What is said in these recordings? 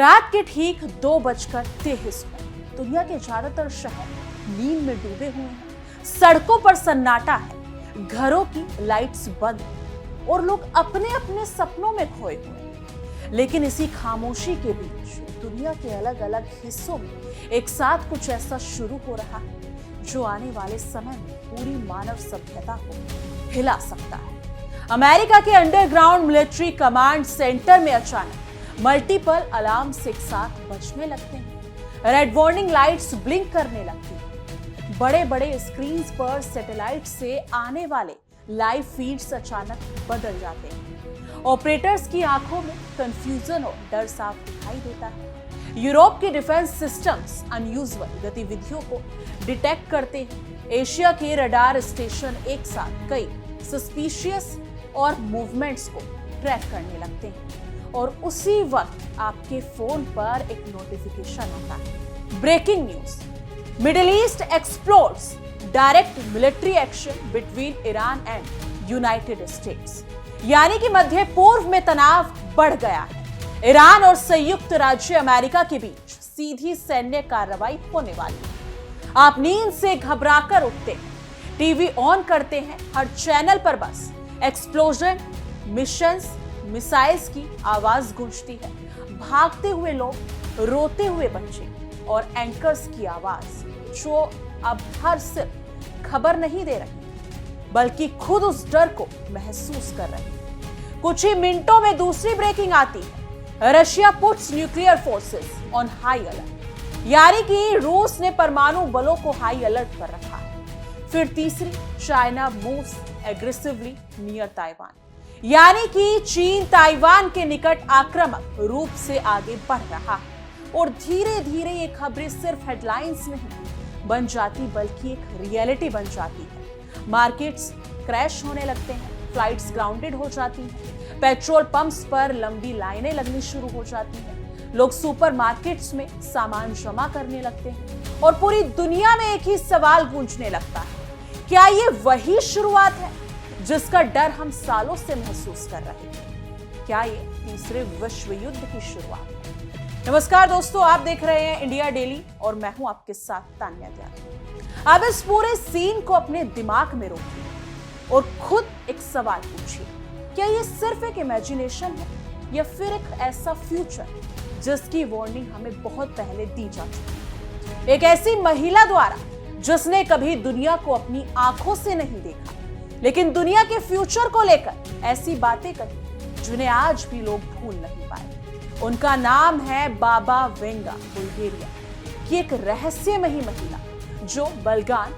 रात के ठीक 2:23 दुनिया के ज्यादातर शहर नींद में डूबे हुए हैं। सड़कों पर सन्नाटा है, घरों की लाइट्स बंद और लोग अपने अपने सपनों में खोए हुए हैं। लेकिन इसी खामोशी के बीच दुनिया के अलग अलग हिस्सों में एक साथ कुछ ऐसा शुरू हो रहा है जो आने वाले समय में पूरी मानव सभ्यता को हिला सकता है। अमेरिका के अंडरग्राउंड मिलिट्री कमांड सेंटर में अचानक मल्टीपल अलार्म्स एक साथ बजने लगते हैं। रेड वार्निंग लाइट्स ब्लिंक करने लगती हैं। बड़े बड़े स्क्रीन्स पर सैटेलाइट से आने वाले लाइव फीड्स अचानक बदल जाते हैं। ऑपरेटर्स की आंखों में कंफ्यूजन और डर साफ दिखाई देता है। यूरोप के डिफेंस सिस्टम्स अनयूजुअल गतिविधियों को डिटेक्ट करते हैं। एशिया के रडार स्टेशन एक साथ कई सस्पिशियस और मूवमेंट्स को ट्रैक करने लगते हैं और उसी वक्त आपके फोन पर एक नोटिफिकेशन आता है। Breaking news, middle east explores direct military action between Iran and United States. यानी कि मध्य पूर्व में तनाव बढ़ गया है। ईरान और संयुक्त राज्य अमेरिका के बीच सीधी सैन्य कार्रवाई होने वाली है। आप नींद से घबराकर उठते हैं, टीवी ऑन करते हैं, हर चैनल पर बस एक्सप्लोजन, मिशंस, मिसाइल्स की आवाज गूंजती है। भागते हुए लोग, रोते हुए बच्चे और एंकर्स की आवाज जो अब हर सिर्फ खबर नहीं दे रही बल्कि खुद उस डर को महसूस कर रही। कुछ ही मिनटों में दूसरी ब्रेकिंग आती है। Russia puts nuclear forces on high alert, यानी कि रूस ने परमाणु बलों को हाई अलर्ट पर रखा है। फिर तीसरी, China moves aggressively near Taiwan, यानी कि चीन ताइवान के निकट आक्रामक रूप से आगे बढ़ रहा है। और धीरे धीरे ये खबरें सिर्फ हेडलाइंस नहीं बन जाती बल्कि एक रियलिटी बन जाती है। मार्केट्स क्रैश होने लगते हैं, फ्लाइट्स ग्राउंडेड हो जाती हैं, पेट्रोल पंप्स पर लंबी लाइनें लगनी शुरू हो जाती हैं, लोग सुपरमार्केट्स में सामान जमा करने लगते हैं और पूरी दुनिया में एक ही सवाल गूंजने लगता है, क्या ये वही शुरुआत है जिसका डर हम सालों से महसूस कर रहे थे? क्या ये तीसरे विश्व युद्ध की शुरुआत है? नमस्कार दोस्तों, आप देख रहे हैं इंडिया डेली और मैं हूं आपके साथ तान्या त्यागी। आप इस पूरे सीन को अपने दिमाग में रोकिए और खुद एक सवाल पूछिए, क्या ये सिर्फ एक इमेजिनेशन है या फिर एक ऐसा फ्यूचर जिसकी वार्निंग हमें बहुत पहले दी जा चुकी है? एक ऐसी महिला द्वारा जिसने कभी दुनिया को अपनी आंखों से नहीं देखा लेकिन दुनिया के फ्यूचर को लेकर ऐसी बातें कही जिन्हें आज भी लोग भूल नहीं पाए। उनका नाम है बाबा वेंगा, बुल्गारिया की एक रहस्यमयी महिला जो बलगान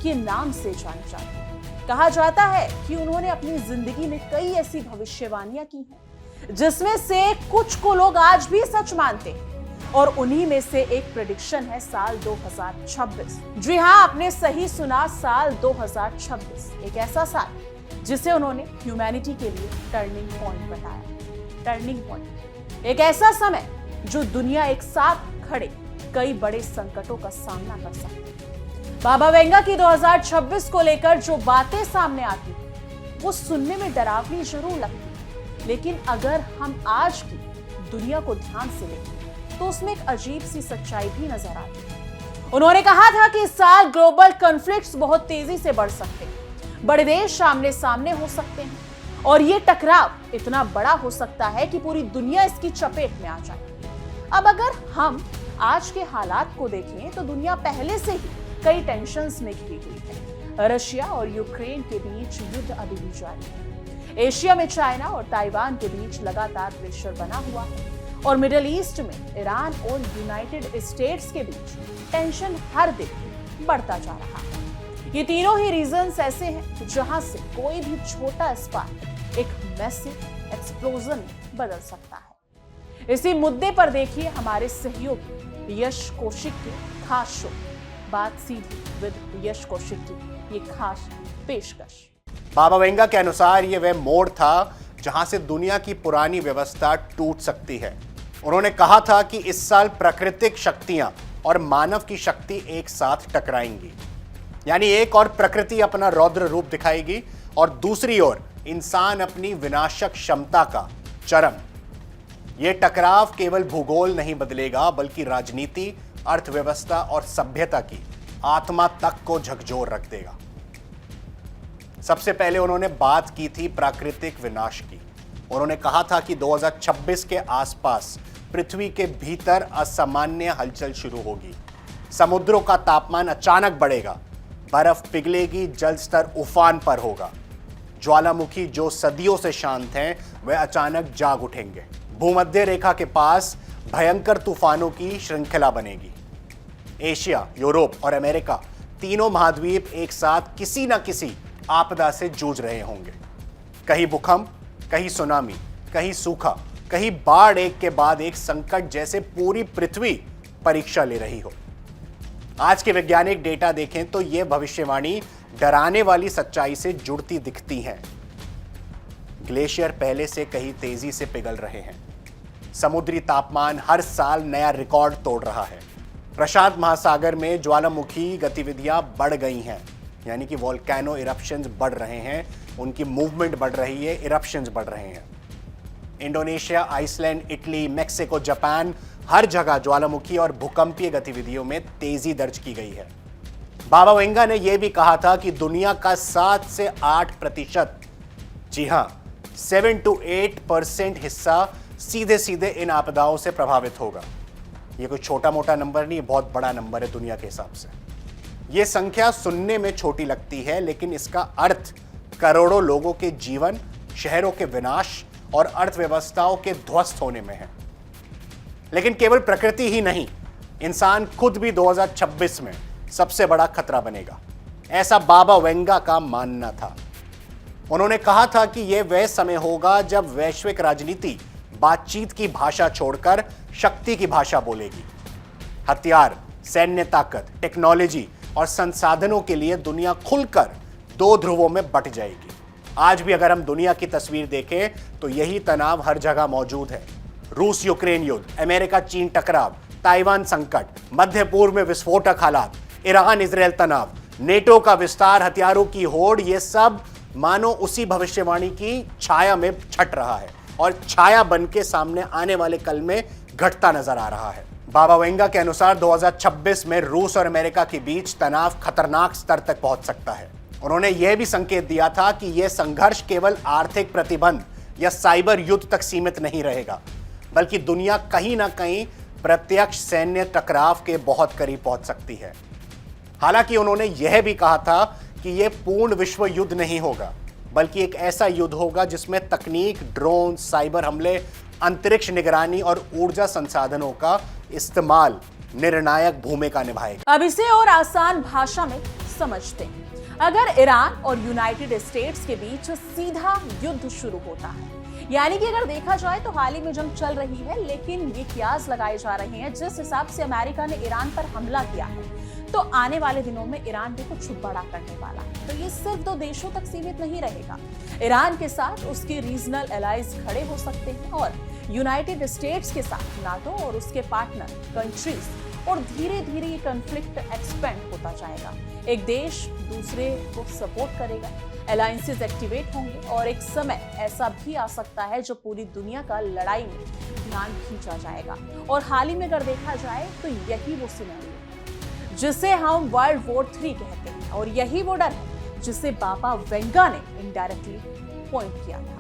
के नाम से जानी जाती है। कहा जाता है कि उन्होंने अपनी जिंदगी में कई ऐसी भविष्यवाणियां की हैं जिसमें से कुछ को लोग आज भी सच मानते हैं और उन्हीं में से एक प्रेडिक्शन है साल 2026। जी हां, आपने सही सुना, साल 2026, एक ऐसा साल जिसे उन्होंने ह्यूमैनिटी के लिए टर्निंग पॉइंट बताया। टर्निंग पॉइंट, एक ऐसा समय जो दुनिया एक साथ खड़े कई बड़े संकटों का सामना कर सकती है। बाबा वेंगा की 2026 को लेकर जो बातें सामने आती वो सुनने में डरावनी जरूर लगती, लेकिन अगर हम आज की दुनिया को ध्यान से देखें तो उसमें एक अजीब सी सच्चाई भी नजर आती है। उन्होंने कहा था कि इस साल ग्लोबल कॉन्फ्लिक्ट्स बहुत तेजी से बढ़ सकते हैं, बड़े देश आमने सामने हो सकते हैं और ये टकराव इतना बड़ा हो सकता है कि पूरी दुनिया इसकी चपेट में आ जाए। अब अगर हम आज के हालात को देखें तो दुनिया पहले से ही कई टेंशंस में घिरी हुई है। रशिया और यूक्रेन के बीच युद्ध अभी भी जारी है। एशिया में चाइना और ताइवान के बीच लगातार प्रेशर बना हुआ है और मिडिल ईस्ट में ईरान और यूनाइटेड स्टेट्स के बीच टेंशन हर दिन बढ़ता जा रहा है। ये तीनों ही रीजंस ऐसे हैं जहां से कोई भी छोटा स्पार्क एक मैसिव एक्सप्लोजन में बदल सकता है। इसी मुद्दे पर देखिए हमारे सहयोगी यश कौशिक के खास शो बात सीधी विद यश कौशिक की ये खास पेशकश। बाबा वेंगा के अनुसार ये वह मोड़ था जहां से दुनिया की पुरानी व्यवस्था टूट सकती है। उन्होंने कहा था कि इस साल प्राकृतिक शक्तियां और मानव की शक्ति एक साथ टकराएंगी, यानी एक और प्रकृति अपना रौद्र रूप दिखाएगी और दूसरी ओर इंसान अपनी विनाशक क्षमता का चरम यह टकराव केवल भूगोल नहीं बदलेगा, बल्कि राजनीति, अर्थव्यवस्था और सभ्यता की आत्मा तक को झकझोर रख देगा। सबसे पहले उन्होंने बात की थी प्राकृतिक विनाश की। उन्होंने कहा था कि 2026 के आसपास पृथ्वी के भीतर असामान्य हलचल शुरू होगी। समुद्रों का तापमान अचानक बढ़ेगा, बर्फ पिघलेगी, जल स्तर उफान पर होगा। ज्वालामुखी जो सदियों से शांत हैं, वे अचानक जाग उठेंगे। भूमध्य रेखा के पास भयंकर तूफानों की श्रृंखला बनेगी। एशिया, यूरोप और अमेरिका, तीनों महाद्वीप एक साथ किसी न किसी आपदा से जूझ रहे होंगे। कहीं भूकंप, कहीं सुनामी, कहीं सूखा, कहीं बाढ़, एक के बाद एक संकट जैसे पूरी पृथ्वी परीक्षा ले रही हो। आज के वैज्ञानिक डेटा देखें तो यह भविष्यवाणी डराने वाली सच्चाई से जुड़ती दिखती है। ग्लेशियर पहले से कहीं तेजी से पिघल रहे हैं। समुद्री तापमान हर साल नया रिकॉर्ड तोड़ रहा है। प्रशांत महासागर में ज्वालामुखी गतिविधियां बढ़ गई हैं, यानी कि वोल्केनो इरप्शंस बढ़ रहे हैं, उनकी मूवमेंट बढ़ रही है, इरप्शंस बढ़ रहे हैं। Indonesia, Iceland, Italy, Mexico, Japan, हर जगह ज्वालामुखी और भूकंपीय गतिविधियों में तेजी दर्ज की गई है। बाबा वेंगा ने यह भी कहा था कि दुनिया का 7 से 8%, जी हां 7 to 8% हिस्सा सीधे सीधे इन आपदाओं से प्रभावित होगा। यह कोई छोटा मोटा नंबर नहीं, बहुत बड़ा नंबर है दुनिया के हिसाब से। यह संख्या सुनने में छोटी लगती है, लेकिन इसका अर्थ करोड़ों लोगों के जीवन, शहरों के विनाश और अर्थव्यवस्थाओं के ध्वस्त होने में है। लेकिन केवल प्रकृति ही नहीं, इंसान खुद भी 2026 में सबसे बड़ा खतरा बनेगा, ऐसा बाबा वेंगा का मानना था। उन्होंने कहा था कि यह वह समय होगा जब वैश्विक राजनीति बातचीत की भाषा छोड़कर शक्ति की भाषा बोलेगी। हथियार, सैन्य ताकत, टेक्नोलॉजी और संसाधनों के लिए दुनिया खुलकर 2 ध्रुवों में बंट जाएगी। आज भी अगर हम दुनिया की तस्वीर देखें तो यही तनाव हर जगह मौजूद है। रूस यूक्रेन युद्ध, अमेरिका चीन टकराव, ताइवान संकट, मध्य पूर्व में विस्फोटक हालात, ईरान इजराइल तनाव, नेटो का विस्तार, हथियारों की होड़, ये सब मानो उसी भविष्यवाणी की छाया में छट रहा है और छाया बन के सामने आने वाले कल में घटता नजर आ रहा है। बाबा वेंगा के अनुसार 2026 में रूस और अमेरिका के बीच तनाव खतरनाक स्तर तक पहुंच सकता है। उन्होंने यह भी संकेत दिया था कि यह संघर्ष केवल आर्थिक प्रतिबंध या साइबर युद्ध तक सीमित नहीं रहेगा, बल्कि दुनिया कहीं ना कहीं प्रत्यक्ष सैन्य टकराव के बहुत करीब पहुंच सकती है। हालांकि उन्होंने यह भी कहा था कि यह पूर्ण विश्व युद्ध नहीं होगा, बल्कि एक ऐसा युद्ध होगा जिसमें तकनीक, ड्रोन, साइबर हमले, अंतरिक्ष निगरानी और ऊर्जा संसाधनों का इस्तेमाल निर्णायक भूमिका निभाएगा। अब इसे और आसान भाषा में समझते हैं। अगर ईरान और यूनाइटेड स्टेट्स के बीच सीधा युद्ध शुरू होता है, यानी कि अगर देखा जाए तो हाल ही में जंग चल रही है, लेकिन ये कियास लगाए जा रहे हैं जिस हिसाब से अमेरिका ने ईरान पर हमला किया है, तो आने वाले दिनों में ईरान भी कुछ बड़ा करने वाला है। तो ये सिर्फ 2 देशों तक सीमित नहीं रहेगा। ईरान के साथ उसके रीजनल एलाइज खड़े हो सकते हैं और यूनाइटेड स्टेट्स के साथ नाटो और उसके पार्टनर कंट्रीज, और धीरे धीरे ये कॉन्फ्लिक्ट एक्सपेंड होता जाएगा। एक देश दूसरे को सपोर्ट करेगा, अलायंसेस एक्टिवेट होंगे और एक समय ऐसा भी आ सकता है जो पूरी दुनिया का लड़ाई में ध्यान खींचा जाएगा। और हाल ही में अगर देखा जाए तो यही वो सिनेरियो जिसे हम वर्ल्ड वॉर 3 कहते हैं, और यही वो डर है जिसे बाबा वेंगा ने इनडायरेक्टली पॉइंट किया था।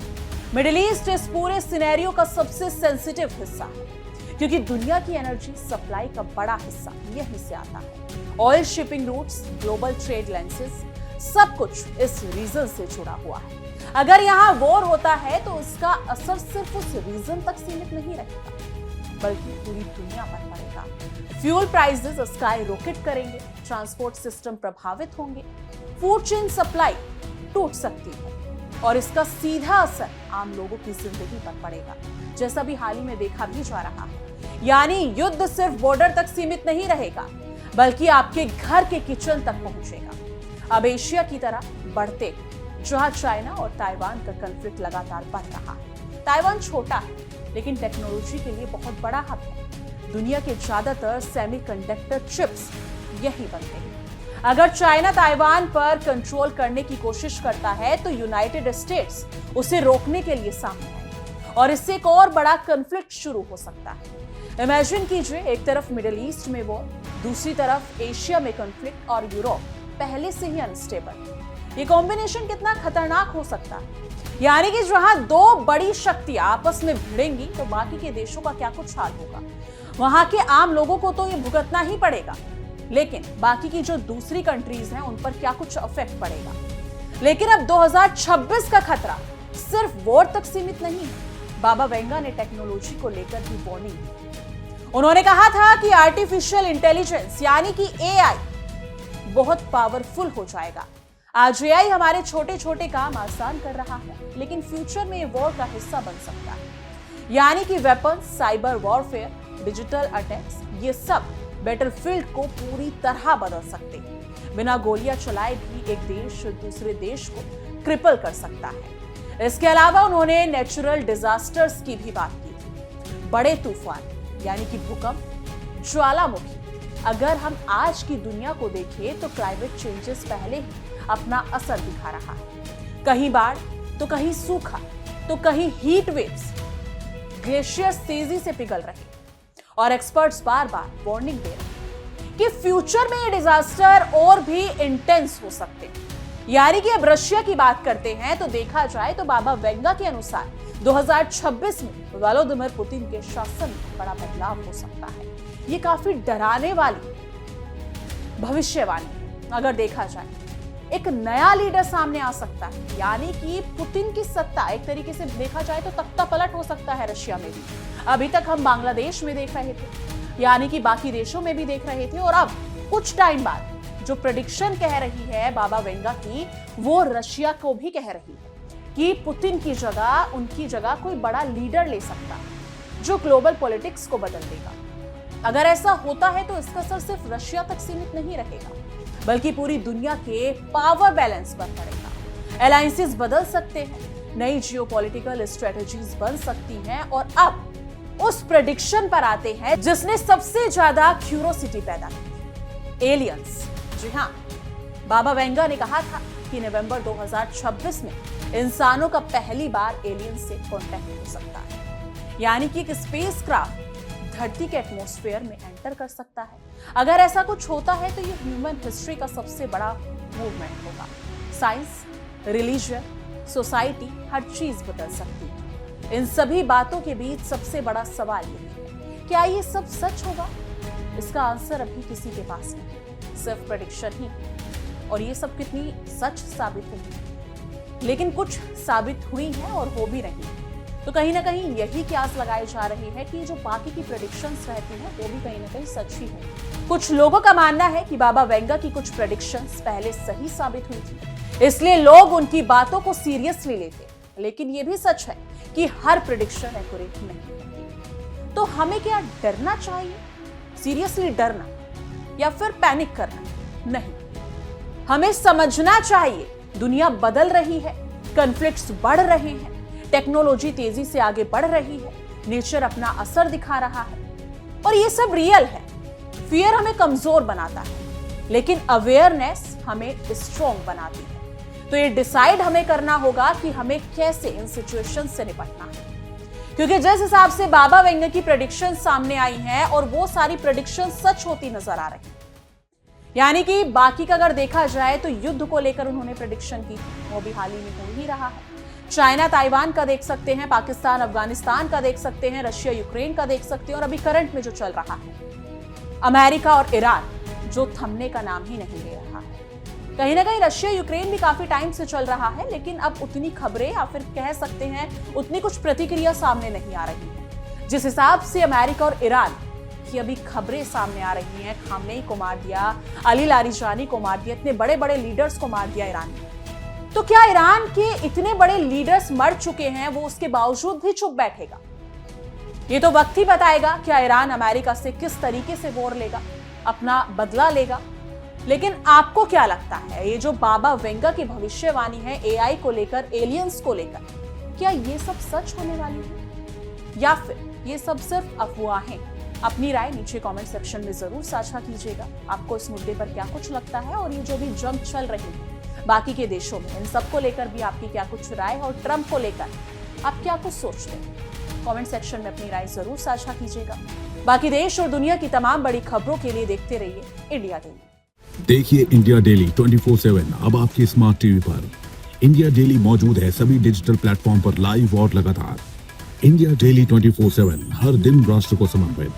मिडिल ईस्ट इस पूरे सिनेरियो का सबसे सेंसिटिव हिस्सा है, क्योंकि दुनिया की एनर्जी सप्लाई का बड़ा हिस्सा यहीं से आता है। Oil shipping routes, global trade lenses, सब कुछ इस रीजन से जुड़ा हुआ है। अगर यहाँ वॉर होता है तो इसका असर सिर्फ उस रीजन तक सीमित नहीं रहेगा, बल्कि पूरी दुनिया पर पड़ेगा। फ्यूल प्राइसेस स्काई रॉकेट करेंगे, ट्रांसपोर्ट सिस्टम प्रभावित होंगे, फूड चेन सप्लाई टूट सकती है और इसका सीधा असर आम लोगों की जिंदगी पर पड़ेगा, जैसा भी हाल ही में देखा भी जा रहा है। यानी युद्ध सिर्फ बॉर्डर तक सीमित नहीं रहेगा, बल्कि आपके घर के किचन तक पहुंचेगा। अब एशिया की तरह बढ़ते, जहां चाइना और ताइवान का कॉन्फ्लिक्ट लगातार बढ़ रहा है। ताइवान छोटा है, लेकिन टेक्नोलॉजी के लिए बहुत बड़ा हब है। दुनिया के ज्यादातर सेमीकंडक्टर चिप्स यही बनते हैं। अगर चाइना ताइवान पर कंट्रोल करने की कोशिश करता है तो यूनाइटेड स्टेट्स उसे रोकने के लिए सामने है और इससे एक और बड़ा कॉन्फ्लिक्ट शुरू हो सकता है। इमेजिन कीजिए, एक तरफ मिडिल ईस्ट में वॉर, दूसरी तरफ एशिया में कॉन्फ्लिक्ट और यूरोप पहले से ही अनस्टेबल। ये कॉम्बिनेशन कितना खतरनाक हो सकता है। यानी कि जहां दो बड़ी शक्तियां आपस में भिड़ेंगी तो बाकी के देशों का क्या कुछ हाल होगा। वहां के आम लोगों को तो ये भुगतना ही पड़ेगा, लेकिन बाकी की जो दूसरी कंट्रीज हैं उन पर क्या कुछ इफेक्ट पड़ेगा। लेकिन अब 2026 का खतरा सिर्फ वॉर तक सीमित नहीं है। बाबा वेंगा ने टेक्नोलॉजी को लेकर भी वार्निंग दी। उन्होंने कहा था कि आर्टिफिशियल इंटेलिजेंस यानी कि एआई बहुत पावरफुल हो जाएगा। आज एआई हमारे छोटे छोटे काम आसान कर रहा है, लेकिन फ्यूचर में ये वॉर का हिस्सा बन सकता है। यानी कि weapons, cyber warfare, digital attacks, ये सब बैटलफील्ड को पूरी तरह बदल सकते हैं। बिना गोलियां चलाए भी एक देश दूसरे देश को क्रिपल कर सकता है। इसके अलावा उन्होंने नेचुरल डिजास्टर्स की भी बात की थी। बड़े तूफान यानी कि भूकंप, ज्वालामुखी। अगर हम आज की दुनिया को देखें तो क्लाइमेट चेंजेस पहले ही अपना असर दिखा रहा है। कहीं बाढ़ तो कहीं सूखा तो कहीं हीट वेव्स। ग्लेशियर्स तेजी से पिघल रहे और एक्सपर्ट्स बार बार वार्निंग दे रहे हैं कि फ्यूचर में ये डिजास्टर और भी इंटेंस हो सकते हैं। यानी कि अब रशिया की बात करते हैं तो देखा जाए तो बाबा वेंगा के अनुसार 2026 में व्लादिमीर पुतिन के शासन में बड़ा बदलाव हो सकता है। ये काफी डराने वाली भविष्यवाणी। अगर देखा जाए एक नया लीडर सामने आ सकता है, यानी कि पुतिन की सत्ता एक तरीके से देखा जाए तो तख्ता पलट हो सकता है रशिया में भी। अभी तक हम बांग्लादेश में देख रहे थे, यानी कि बाकी देशों में भी देख रहे थे, और अब कुछ टाइम बाद जो प्रेडिक्शन कह रही है बाबा वेंगा की, वो रशिया को भी कह रही है कि पुतिन की जगह, उनकी जगह कोई बड़ा लीडर ले सकता है जो ग्लोबल पॉलिटिक्स को बदल देगा। अगर ऐसा होता है तो इसका असर सिर्फ रशिया तक सीमित नहीं रहेगा, बल्कि पूरी दुनिया के पावर बैलेंस पर पड़ेगा। अलायंसेस बदल सकते हैं, नई जियोपॉलिटिकल स्ट्रेटजीज बन सकती हैं, और अब उस प्रेडिक्शन पर आते हैं जिसने सबसे ज्यादा क्यूरोसिटी पैदा की, एलियंस। जी हाँ, बाबा वेंगा ने कहा था कि नवंबर 2026 में इंसानों का पहली बार एलियन से कांटेक्ट हो सकता है। यानी कि एक स्पेसक्राफ्ट धरती के एटमॉस्फेयर में एंटर कर सकता है। अगर ऐसा कुछ होता है तो ये ह्यूमन हिस्ट्री का सबसे बड़ा मूवमेंट होगा। साइंस, रिलीजन, सोसाइटी, हर चीज बदल सकती है। इन सभी बातों के बीच सबसे बड़ा सवाल ये है, क्या ये सब सच होगा? इसका आंसर अभी किसी के पास नहीं, सिर्फ प्रेडिक्शन ही। और ये सब कितनी सच साबित होगी, लेकिन कुछ साबित हुई है और हो भी रही है। तो कहीं ना कहीं यही क्यास लगाई जा रही है कि जो बाकी की प्रेडिक्शंस रहती हैं वो भी कहीं ना कहीं सच ही है। कुछ लोगों का मानना है कि बाबा वेंगा की कुछ प्रेडिक्शंस पहले सही साबित हुई थी, इसलिए लोग उनकी बातों को सीरियसली लेते। लेकिन ये भी सच है कि हर प्रेडिक्शन एक्यूरेट नहीं होती। तो हमें क्या डरना चाहिए? सीरियसली डरना या फिर पैनिक करना? नहीं, हमें समझना चाहिए दुनिया बदल रही है, कॉन्फ्लिक्ट्स बढ़ रहे हैं, टेक्नोलॉजी तेजी से आगे बढ़ रही है, नेचर अपना असर दिखा रहा है, और ये सब रियल है। फियर हमें कमजोर बनाता है, लेकिन अवेयरनेस हमें स्ट्रॉन्ग बनाती है। तो ये डिसाइड हमें करना होगा कि हमें कैसे इन सिचुएशन से निपटना है। क्योंकि जिस हिसाब से बाबा वेंगा की प्रेडिक्शन सामने आई हैं और वो सारी प्रेडिक्शन सच होती नजर आ रही, यानी कि बाकी का अगर देखा जाए तो युद्ध को लेकर उन्होंने प्रेडिक्शन की, वो भी हाल ही में हो ही रहा है। चाइना ताइवान का देख सकते हैं, पाकिस्तान अफगानिस्तान का देख सकते हैं, रशिया यूक्रेन का देख सकते हैं, और अभी करंट में जो चल रहा है अमेरिका और ईरान, जो थमने का नाम ही नहीं ले रहा है। कहीं ना कहीं रशिया यूक्रेन भी काफी टाइम से चल रहा है, लेकिन अब उतनी खबरें या फिर कह सकते हैं उतनी कुछ प्रतिक्रिया सामने नहीं आ रही है। जिस हिसाब से अमेरिका और ईरान की अभी खबरें सामने आ रही हैं, खामनेई को मार दिया, अली लारिजानी को मार दिया, इतने बड़े बड़े लीडर्स को मार दिया ईरान ने, तो क्या ईरान के इतने बड़े लीडर्स मर चुके हैं, वो उसके बावजूद भी चुप बैठेगा? ये तो वक्त ही बताएगा। क्या ईरान अमेरिका से किस तरीके से वॉर लेगा, अपना बदला लेगा? लेकिन आपको क्या लगता है, ये जो बाबा वेंगा की भविष्यवाणी है एआई को लेकर, एलियंस को लेकर, क्या ये सब सच होने वाली है या फिर ये सब सिर्फ अफवाहें? अपनी राय नीचे कमेंट सेक्शन में जरूर साझा कीजिएगा। आपको इस मुद्दे पर क्या कुछ लगता है, और ये जो भी जंग चल रही है बाकी के देशों में, इन सबको लेकर भी आपकी क्या कुछ राय है, और ट्रंप को लेकर आप क्या कुछ सोचते हैं? कमेंट सेक्शन में अपनी राय जरूर साझा कीजिएगा। बाकी देश और दुनिया की तमाम बड़ी खबरों के लिए देखते रहिए इंडिया डेली। देखिए इंडिया डेली 24/7 अब आपके स्मार्ट टीवी पर। इंडिया डेली मौजूद है सभी डिजिटल प्लेटफॉर्म पर लाइव और लगातार। इंडिया डेली 24/7 हर दिन राष्ट्र को समर्पित।